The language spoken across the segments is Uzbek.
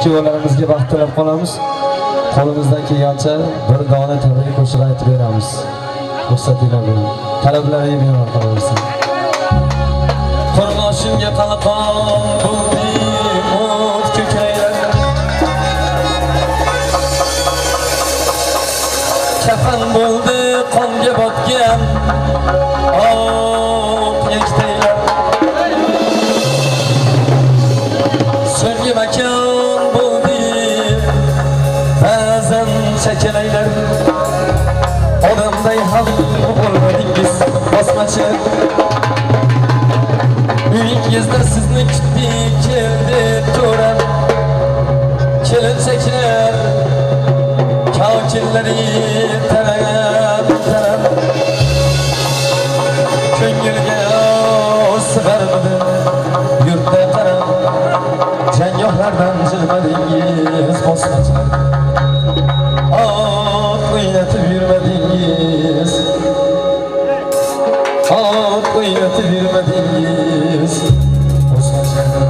kuyo'larimizga baxt tilab qolamiz. Qo'limizdan kelgancha bir dona tabrik qo'shiq aytib beramiz. Ruxsatinglar bilan. Talablaringiz bemalol qolaversin. Qurg'oshimga qalqon bo'ldi mut ko'kaylar. Kafan bo'ldi qonga botgan oq yaktaylar. So'nggi makon bo'ldi ba'zan shakalaylar. Odamday ham bo'lmadingiz bosmachi. Uyingizda sizni kutdik keldi to'ram. Kelinchaklar kavkillari tarab tarab. Ko'ngilga sig'armadi yurtda qarab. Jangohlardan jilmadingiz bosmachilar. O'ynatib yurmadingiz. O'ynatib yurmadingiz bosmachilar.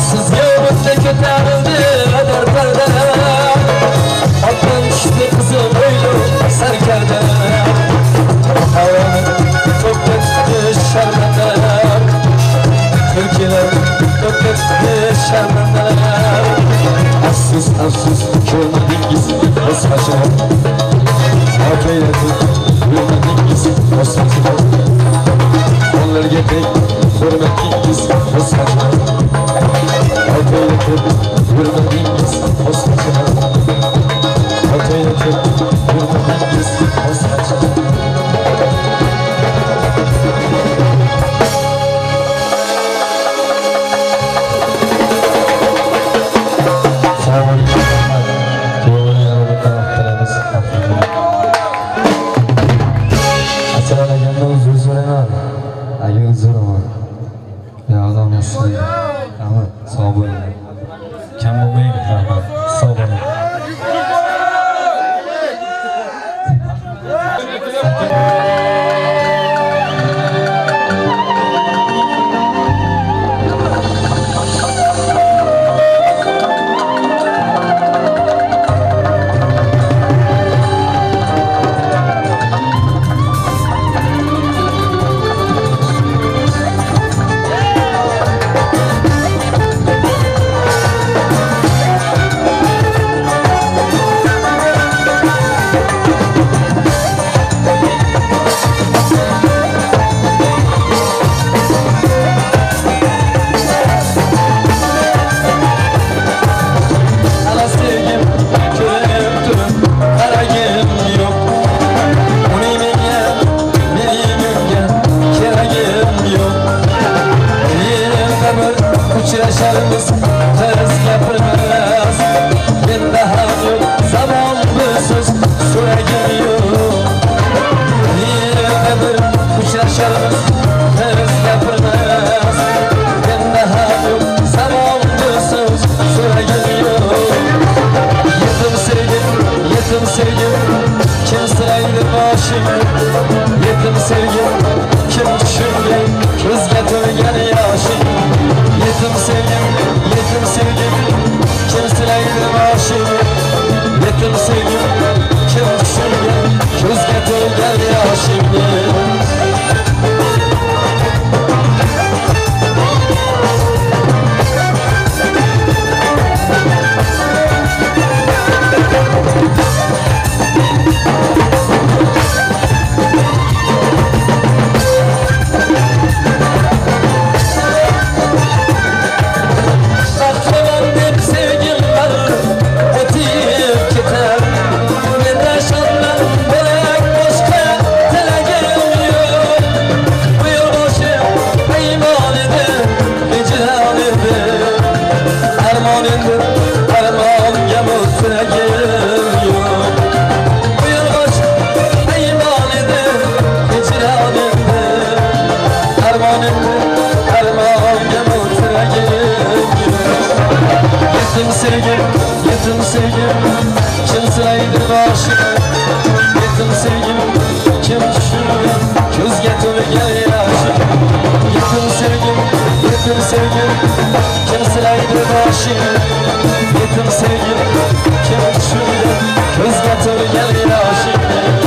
Sizga umidli ko'tarildi darparda, otdan tushdi qizim o'ylu sarkarda. Havoni to'pga tutdi sharmandalar, tulkilar to'pga tutdi sharmandalar. Afsus, afsus, ko'rmadingiz o'z qochini, okaylatib yurmadingiz o'z qochini. Qo'llarga tek hurmatingiz o'z qochini, okaylatib yurmadingiz o'z qochini, okaylatib yurmadingiz o'z qochini. Sağ olun. Kam bo'lmang, rahmat. Sağ olun. Uchrasharmiz qiz gapirmas, menda ham yo'q zamon busiz so'ragim yo'q. Yerda bir uchrasharmiz qiz gapirmas, menda ham yo'q zamon busiz so'ragim yo'q. Yetim sevgim kim silaydi boshimni, yetim sevgim kim tushungan ko'zga to'lgan yoshim. Yetim sevgim kim silaydi boshimni, yetim sevgim kim tushungan ko'zga to'lgan yoshimni. Yetim sevgim kim silaydi boshimni, yetim sevgim kim tushungan ko'zga to'lgan yoshim. Yetim sevgim kim silaydi boshimni, yetim sevgim kim tushungan ko'zga to'lgan yoshimni.